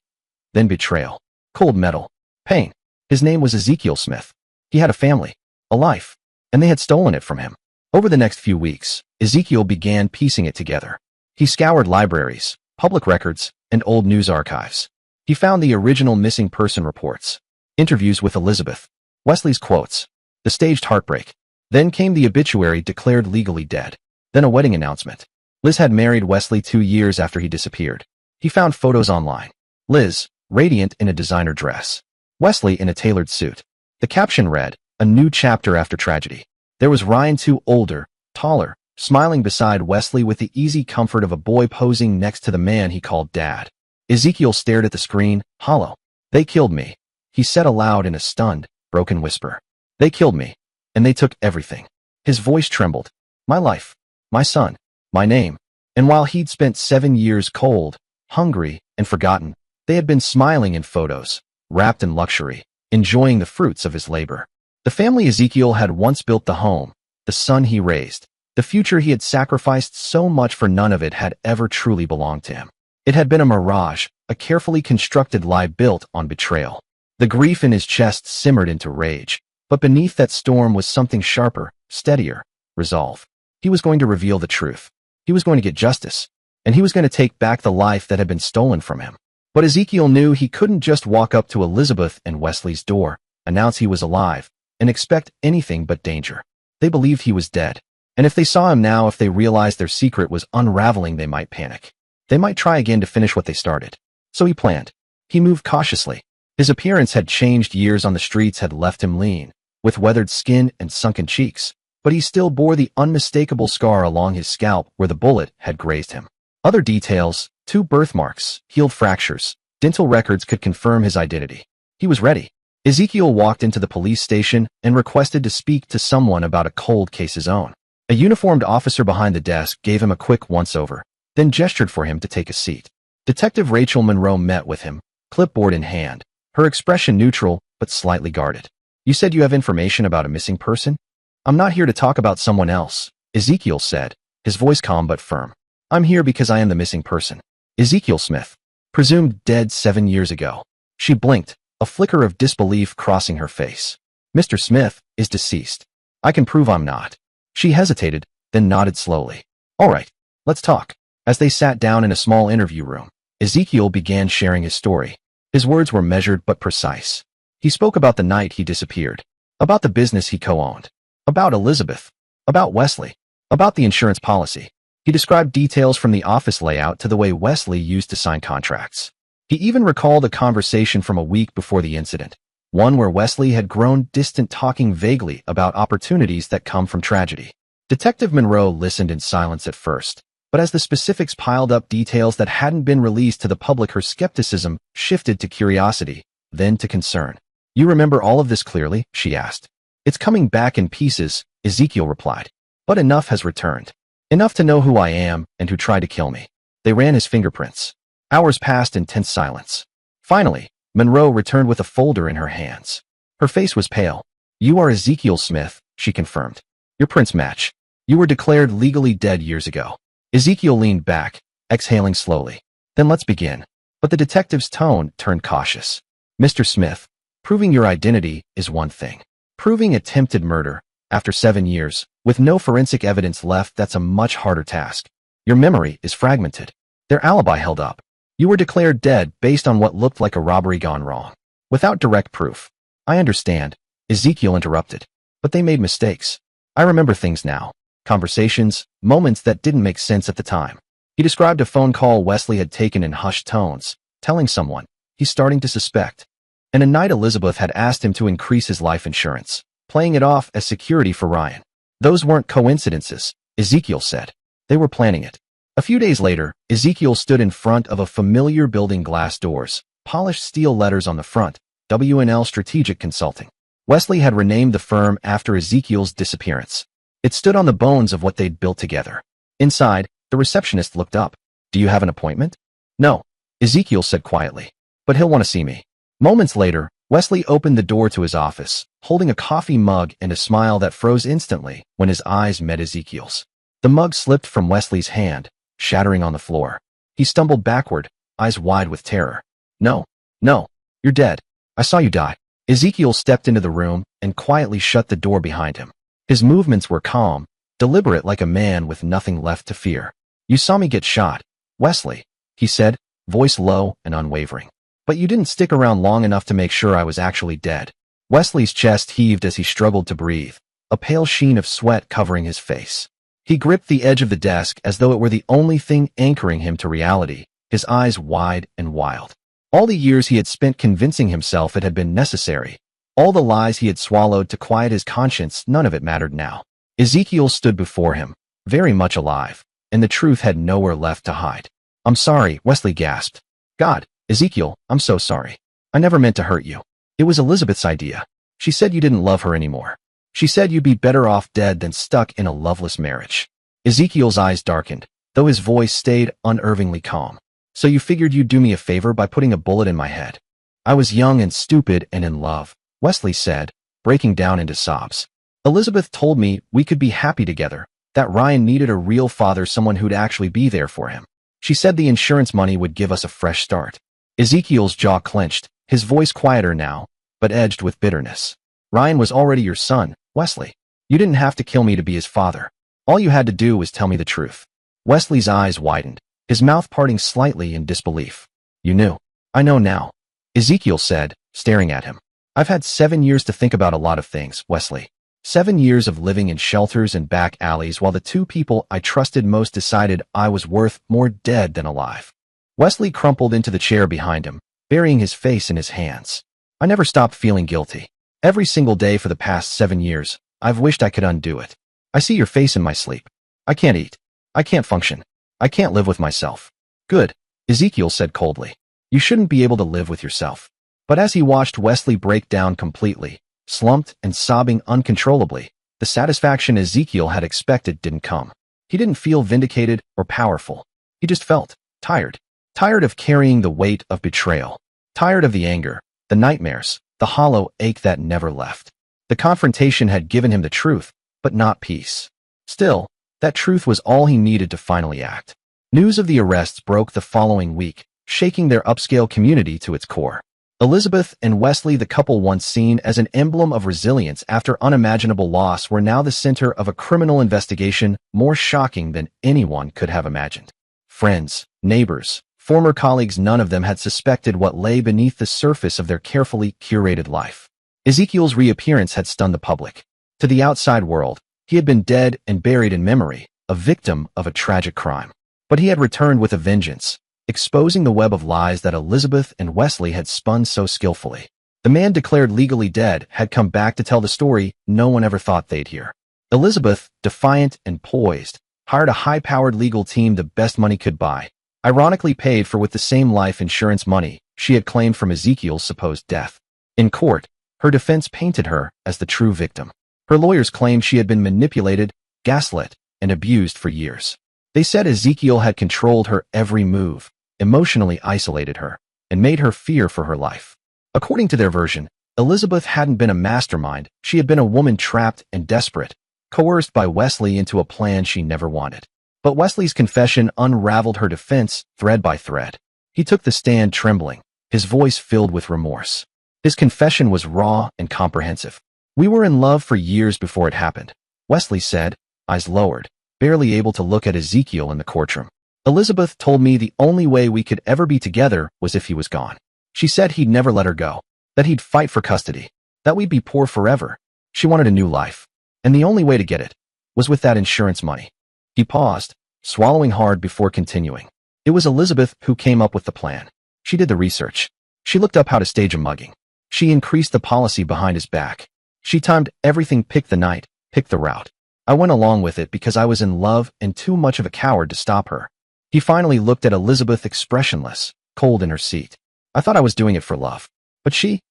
Then betrayal. Cold metal. Pain. His name was Ezekiel Smith. He had a family, a life, and they had stolen it from him. Over the next few weeks, Ezekiel began piecing it together. He scoured libraries, public records, and old news archives. He found the original missing person reports, interviews with Elizabeth, Wesley's quotes, the staged heartbreak. Then came the obituary declared legally dead. Then a wedding announcement. Liz had married Wesley 2 years after he disappeared. He found photos online. Liz, radiant in a designer dress. Wesley in a tailored suit. The caption read, "A new chapter after tragedy." There was Ryan, too, older, taller, smiling beside Wesley with the easy comfort of a boy posing next to the man he called Dad. Ezekiel stared at the screen, hollow. "They killed me," he said aloud in a stunned, broken whisper. "They killed me, and they took everything." His voice trembled. "My life, my son, my name." And while he'd spent 7 years cold, hungry, and forgotten, they had been smiling in photos, wrapped in luxury, enjoying the fruits of his labor. The family Ezekiel had once built, the home, the son he raised, the future he had sacrificed so much for, none of it had ever truly belonged to him. It had been a mirage, a carefully constructed lie built on betrayal. The grief in his chest simmered into rage, but beneath that storm was something sharper, steadier, resolve. He was going to reveal the truth. He was going to get justice, and he was going to take back the life that had been stolen from him. But Ezekiel knew he couldn't just walk up to Elizabeth and Wesley's door, announce he was alive, and expect anything but danger. They believed he was dead, and if they saw him now, if they realized their secret was unraveling, they might panic. They might try again to finish what they started. So he planned. He moved cautiously. His appearance had changed. Years on the streets had left him lean, with weathered skin and sunken cheeks, but he still bore the unmistakable scar along his scalp where the bullet had grazed him. Other details, 2 birthmarks, healed fractures, dental records could confirm his identity. He was ready. Ezekiel walked into the police station and requested to speak to someone about a cold case his own. A uniformed officer behind the desk gave him a quick once-over, then gestured for him to take a seat. Detective Rachel Monroe met with him, clipboard in hand, her expression neutral but slightly guarded. "You said you have information about a missing person?" "I'm not here to talk about someone else," Ezekiel said, his voice calm but firm. "I'm here because I am the missing person. Ezekiel Smith, presumed dead 7 years ago." She blinked, a flicker of disbelief crossing her face. "Mr. Smith is deceased. I can prove I'm not." She hesitated, then nodded slowly. "All right, let's talk." As they sat down in a small interview room, Ezekiel began sharing his story. His words were measured but precise. He spoke about the night he disappeared, about the business he co-owned, about Elizabeth, about Wesley, about the insurance policy. He described details from the office layout to the way Wesley used to sign contracts. He even recalled a conversation from a week before the incident, one where Wesley had grown distant, talking vaguely about opportunities that come from tragedy. Detective Monroe listened in silence at first, but as the specifics piled up, details that hadn't been released to the public, her skepticism shifted to curiosity, then to concern. "You remember all of this clearly?" she asked. "It's coming back in pieces," Ezekiel replied. "But enough has returned. Enough to know who I am and who tried to kill me." They ran his fingerprints. Hours passed in tense silence. Finally, Monroe returned with a folder in her hands. Her face was pale. "You are Ezekiel Smith," she confirmed. "Your prints match. You were declared legally dead years ago." Ezekiel leaned back, exhaling slowly. "Then let's begin." But the detective's tone turned cautious. "Mr. Smith, proving your identity is one thing. Proving attempted murder, after 7 years, with no forensic evidence left, that's a much harder task. Your memory is fragmented. Their alibi held up. You were declared dead based on what looked like a robbery gone wrong, without direct proof." "I understand," Ezekiel interrupted, "but they made mistakes. I remember things now. Conversations, moments that didn't make sense at the time." He described a phone call Wesley had taken in hushed tones, telling someone he's starting to suspect, and a night Elizabeth had asked him to increase his life insurance, playing it off as security for Ryan. "Those weren't coincidences," Ezekiel said. "They were planning it." A few days later, Ezekiel stood in front of a familiar building, glass doors, polished steel letters on the front, W&L Strategic Consulting. Wesley had renamed the firm after Ezekiel's disappearance. It stood on the bones of what they'd built together. Inside, the receptionist looked up. "Do you have an appointment?" "No," Ezekiel said quietly, "but he'll want to see me." Moments later, Wesley opened the door to his office, holding a coffee mug and a smile that froze instantly when his eyes met Ezekiel's. The mug slipped from Wesley's hand, shattering on the floor. He stumbled backward, eyes wide with terror. "No, no, you're dead. I saw you die." Ezekiel stepped into the room and quietly shut the door behind him. His movements were calm, deliberate, like a man with nothing left to fear. "You saw me get shot, Wesley," he said, voice low and unwavering. "But you didn't stick around long enough to make sure I was actually dead." Wesley's chest heaved as he struggled to breathe, a pale sheen of sweat covering his face. He gripped the edge of the desk as though it were the only thing anchoring him to reality, his eyes wide and wild. All the years he had spent convincing himself it had been necessary, all the lies he had swallowed to quiet his conscience, none of it mattered now. Ezekiel stood before him, very much alive, and the truth had nowhere left to hide. "I'm sorry," Wesley gasped. "God, Ezekiel, I'm so sorry. I never meant to hurt you. It was Elizabeth's idea. She said you didn't love her anymore. She said you'd be better off dead than stuck in a loveless marriage." Ezekiel's eyes darkened, though his voice stayed unervingly calm. "So you figured you'd do me a favor by putting a bullet in my head?" "I was young and stupid and in love," Wesley said, breaking down into sobs. "Elizabeth told me we could be happy together, that Ryan needed a real father, someone who'd actually be there for him. She said the insurance money would give us a fresh start. Ezekiel's jaw clenched, his voice quieter now, but edged with bitterness. Ryan was already your son, Wesley. You didn't have to kill me to be his father. All you had to do was tell me the truth. Wesley's eyes widened, his mouth parting slightly in disbelief. You knew. I know now. Ezekiel said, staring at him. I've had 7 years to think about a lot of things, Wesley. 7 years of living in shelters and back alleys while the two people I trusted most decided I was worth more dead than alive. Wesley crumpled into the chair behind him, burying his face in his hands. I never stopped feeling guilty. Every single day for the past 7 years, I've wished I could undo it. I see your face in my sleep. I can't eat. I can't function. I can't live with myself. Good, Ezekiel said coldly. You shouldn't be able to live with yourself. But as he watched Wesley break down completely, slumped and sobbing uncontrollably, the satisfaction Ezekiel had expected didn't come. He didn't feel vindicated or powerful. He just felt tired. Tired of carrying the weight of betrayal. Tired of the anger, the nightmares, the hollow ache that never left. The confrontation had given him the truth, but not peace. Still, that truth was all he needed to finally act. News of the arrests broke the following week, shaking their upscale community to its core. Elizabeth and Wesley, the couple once seen as an emblem of resilience after unimaginable loss, were now the center of a criminal investigation more shocking than anyone could have imagined. Friends, neighbors, former colleagues, none of them had suspected what lay beneath the surface of their carefully curated life. Ezekiel's reappearance had stunned the public. To the outside world, he had been dead and buried in memory, a victim of a tragic crime. But he had returned with a vengeance, exposing the web of lies that Elizabeth and Wesley had spun so skillfully. The man declared legally dead had come back to tell the story no one ever thought they'd hear. Elizabeth, defiant and poised, hired a high-powered legal team the best money could buy, ironically paid for with the same life insurance money she had claimed from Ezekiel's supposed death. In court, her defense painted her as the true victim. Her lawyers claimed she had been manipulated, gaslit, and abused for years. They said Ezekiel had controlled her every move, emotionally isolated her, and made her fear for her life. According to their version, Elizabeth hadn't been a mastermind, she had been a woman trapped and desperate, coerced by Wesley into a plan she never wanted. But Wesley's confession unraveled her defense thread by thread. He took the stand trembling, his voice filled with remorse. His confession was raw and comprehensive. We were in love for years before it happened, Wesley said, eyes lowered, barely able to look at Ezekiel in the courtroom. Elizabeth told me the only way we could ever be together was if he was gone. She said he'd never let her go, that he'd fight for custody, that we'd be poor forever. She wanted a new life, and the only way to get it was with that insurance money. He paused, swallowing hard before continuing. It was Elizabeth who came up with the plan. She did the research. She looked up how to stage a mugging. She increased the policy behind his back. She timed everything, picked the night, picked the route. I went along with it because I was in love and too much of a coward to stop her. He finally looked at Elizabeth, expressionless, cold in her seat. I thought I was doing it for love. But she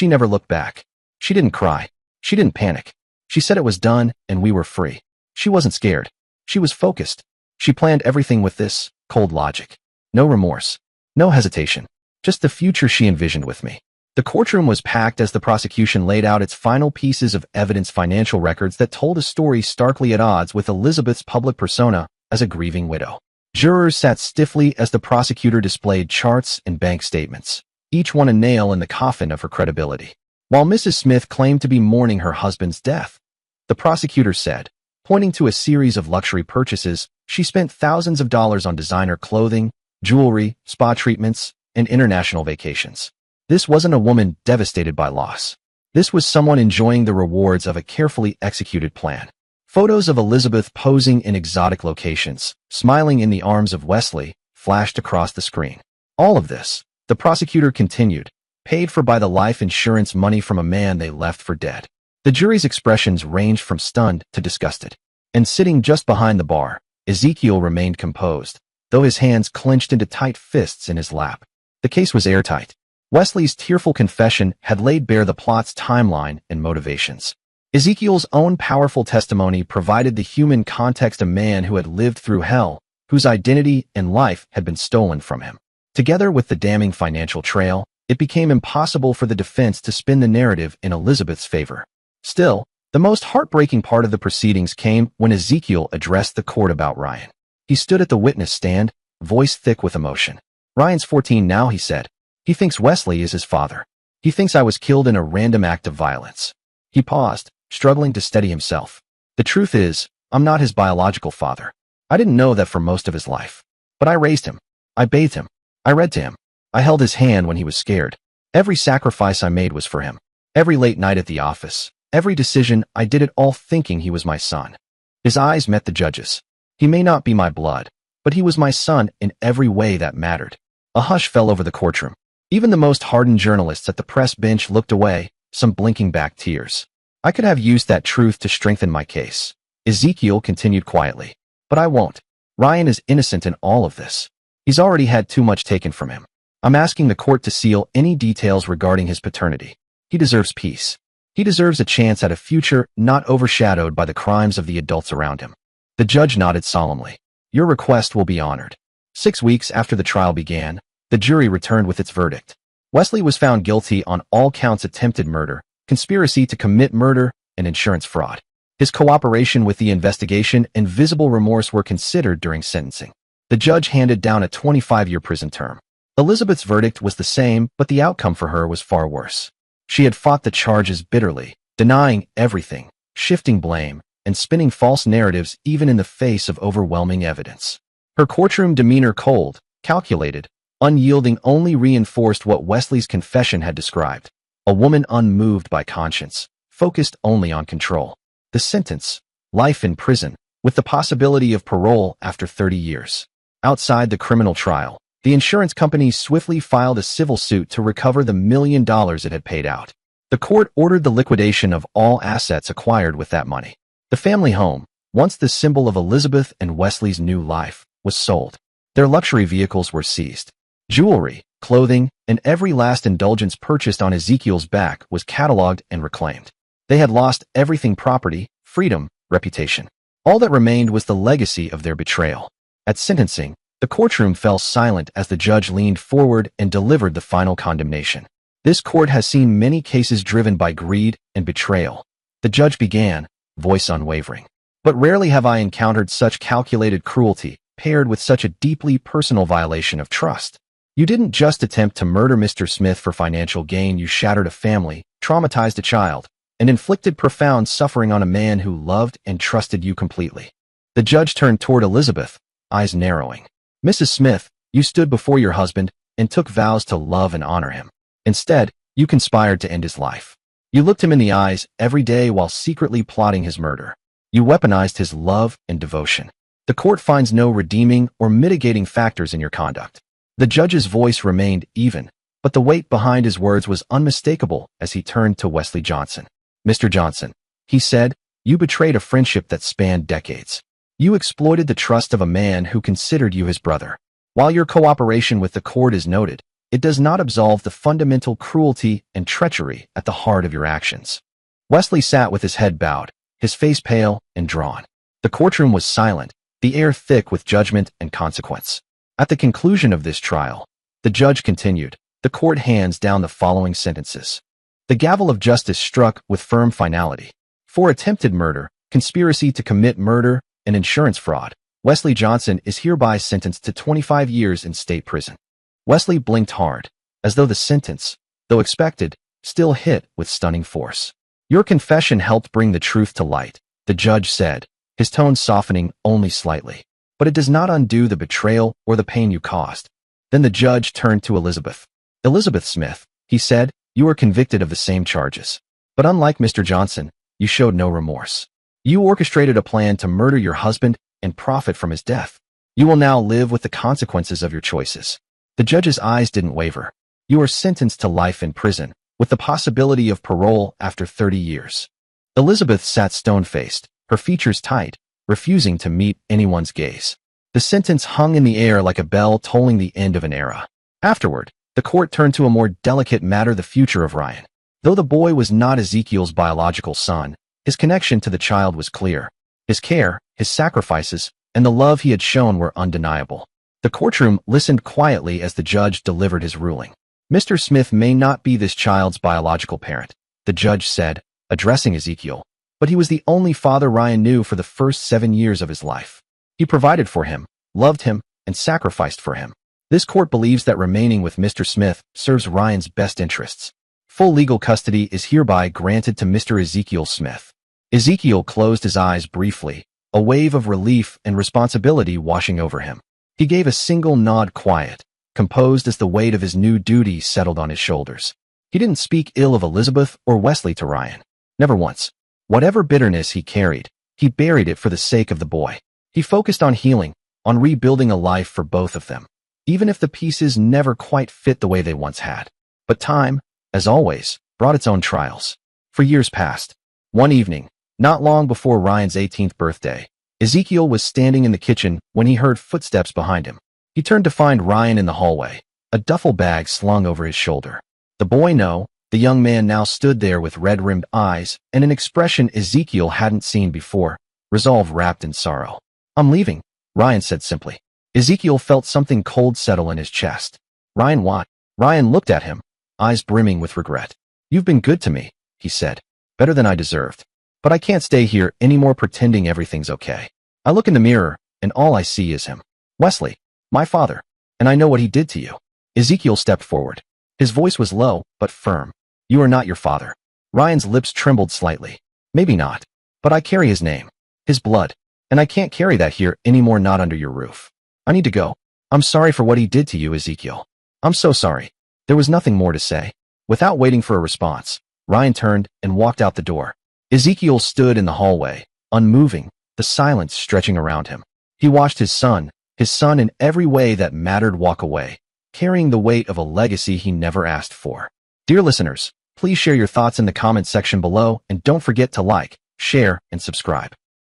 never looked back. She didn't cry. She didn't panic. She said it was done and we were free. She wasn't scared. She was focused. She planned everything with this cold logic. No remorse. No hesitation. Just the future she envisioned with me. The courtroom was packed as the prosecution laid out its final pieces of evidence, financial records that told a story starkly at odds with Elizabeth's public persona as a grieving widow. Jurors sat stiffly as the prosecutor displayed charts and bank statements, each one a nail in the coffin of her credibility. While Mrs. Smith claimed to be mourning her husband's death, the prosecutor said, pointing to a series of luxury purchases, she spent thousands of dollars on designer clothing, jewelry, spa treatments, and international vacations. This wasn't a woman devastated by loss. This was someone enjoying the rewards of a carefully executed plan. Photos of Elizabeth posing in exotic locations, smiling in the arms of Wesley, flashed across the screen. All of this, the prosecutor continued, paid for by the life insurance money from a man they left for dead. The jury's expressions ranged from stunned to disgusted. And sitting just behind the bar, Ezekiel remained composed, though his hands clenched into tight fists in his lap. The case was airtight. Wesley's tearful confession had laid bare the plot's timeline and motivations. Ezekiel's own powerful testimony provided the human context, a man who had lived through hell, whose identity and life had been stolen from him. Together with the damning financial trail, it became impossible for the defense to spin the narrative in Elizabeth's favor. Still, the most heartbreaking part of the proceedings came when Ezekiel addressed the court about Ryan. He stood at the witness stand, voice thick with emotion. "Ryan's 14 now," he said. "He thinks Wesley is his father. He thinks I was killed in a random act of violence." He paused, struggling to steady himself. "The truth is, I'm not his biological father. I didn't know that for most of his life. But I raised him. I bathed him. I read to him. I held his hand when he was scared. Every sacrifice I made was for him. Every late night at the office. Every decision, I did it all thinking he was my son." His eyes met the judge's. "He may not be my blood, but he was my son in every way that mattered." A hush fell over the courtroom. Even the most hardened journalists at the press bench looked away, some blinking back tears. "I could have used that truth to strengthen my case," Ezekiel continued quietly. "But I won't. Ryan is innocent in all of this. He's already had too much taken from him. I'm asking the court to seal any details regarding his paternity. He deserves peace. He deserves a chance at a future not overshadowed by the crimes of the adults around him." The judge nodded solemnly. "Your request will be honored." 6 weeks after the trial began, the jury returned with its verdict. Wesley was found guilty on all counts: attempted murder, conspiracy to commit murder, and insurance fraud. His cooperation with the investigation and visible remorse were considered during sentencing. The judge handed down a 25-year prison term. Elizabeth's verdict was the same, but the outcome for her was far worse. She had fought the charges bitterly, denying everything, shifting blame, and spinning false narratives even in the face of overwhelming evidence. Her courtroom demeanor, cold, calculated, unyielding, only reinforced what Wesley's confession had described: a woman unmoved by conscience, focused only on control. The sentence: life in prison, with the possibility of parole after 30 years. Outside the criminal trial, the insurance company swiftly filed a civil suit to recover the $1 million it had paid out. The court ordered the liquidation of all assets acquired with that money. The family home, once the symbol of Elizabeth and Wesley's new life, was sold. Their luxury vehicles were seized. Jewelry, clothing, and every last indulgence purchased on Ezekiel's back was cataloged and reclaimed. They had lost everything: property, freedom, reputation. All that remained was the legacy of their betrayal. At sentencing, the courtroom fell silent as the judge leaned forward and delivered the final condemnation. "This court has seen many cases driven by greed and betrayal," the judge began, voice unwavering. "But rarely have I encountered such calculated cruelty, paired with such a deeply personal violation of trust. You didn't just attempt to murder Mr. Smith for financial gain. You shattered a family, traumatized a child, and inflicted profound suffering on a man who loved and trusted you completely." The judge turned toward Elizabeth, eyes narrowing. "Mrs. Smith, you stood before your husband and took vows to love and honor him. Instead, you conspired to end his life. You looked him in the eyes every day while secretly plotting his murder. You weaponized his love and devotion. The court finds no redeeming or mitigating factors in your conduct." The judge's voice remained even, but the weight behind his words was unmistakable as he turned to Wesley Johnson. "Mr. Johnson," he said, "you betrayed a friendship that spanned decades. You exploited the trust of a man who considered you his brother. While your cooperation with the court is noted, it does not absolve the fundamental cruelty and treachery at the heart of your actions." Wesley sat with his head bowed, his face pale and drawn. The courtroom was silent, the air thick with judgment and consequence. At the conclusion of this trial, the judge continued, "The court hands down the following sentences." The gavel of justice struck with firm finality. For attempted murder, conspiracy to commit murder, and insurance fraud, Wesley Johnson is hereby sentenced to 25 years in state prison. Wesley blinked hard, as though the sentence, though expected, still hit with stunning force. "Your confession helped bring the truth to light," the judge said, his tone softening only slightly. "But it does not undo the betrayal or the pain you caused." Then the judge turned to Elizabeth. "Elizabeth Smith," he said, "you were convicted of the same charges. But unlike Mr. Johnson, you showed no remorse. You orchestrated a plan to murder your husband and profit from his death. You will now live with the consequences of your choices." The judge's eyes didn't waver. "You are sentenced to life in prison, with the possibility of parole after 30 years." Elizabeth sat stone-faced, her features tight, refusing to meet anyone's gaze. The sentence hung in the air like a bell tolling the end of an era. Afterward, the court turned to a more delicate matter: the future of Ryan. Though the boy was not Ezekiel's biological son, his connection to the child was clear. His care, his sacrifices, and the love he had shown were undeniable. The courtroom listened quietly as the judge delivered his ruling. "Mr. Smith may not be this child's biological parent," the judge said, addressing Ezekiel, "but he was the only father Ryan knew for the first 7 years of his life. He provided for him, loved him, and sacrificed for him. This court believes that remaining with Mr. Smith serves Ryan's best interests. Full legal custody is hereby granted to Mr. Ezekiel Smith. Ezekiel closed his eyes briefly, a wave of relief and responsibility washing over him. He gave a single nod, quiet, composed as the weight of his new duty settled on his shoulders. He didn't speak ill of Elizabeth or Wesley to Ryan. Never once. Whatever bitterness he carried, he buried it for the sake of the boy. He focused on healing, on rebuilding a life for both of them, even if the pieces never quite fit the way they once had. But time, as always, brought its own trials. For years past, one evening, not long before Ryan's 18th birthday, Ezekiel was standing in the kitchen when he heard footsteps behind him. He turned to find Ryan in the hallway, a duffel bag slung over his shoulder. The boy, no, the young man now stood there with red-rimmed eyes and an expression Ezekiel hadn't seen before, resolve wrapped in sorrow. "I'm leaving," Ryan said simply. Ezekiel felt something cold settle in his chest. "Ryan, what?" Ryan looked at him, eyes brimming with regret. "You've been good to me," he said. "Better than I deserved. But I can't stay here anymore pretending everything's okay. I look in the mirror, and all I see is him. Wesley, my father, and I know what he did to you." Ezekiel stepped forward. His voice was low, but firm. "You are not your father." Ryan's lips trembled slightly. "Maybe not, but I carry his name, his blood, and I can't carry that here anymore, not under your roof. I need to go. I'm sorry for what he did to you, Ezekiel. I'm so sorry." There was nothing more to say. Without waiting for a response, Ryan turned and walked out the door. Ezekiel stood in the hallway, unmoving, the silence stretching around him. He watched his son in every way that mattered, walk away, carrying the weight of a legacy he never asked for. Dear listeners, please share your thoughts in the comments section below and don't forget to like, share, and subscribe.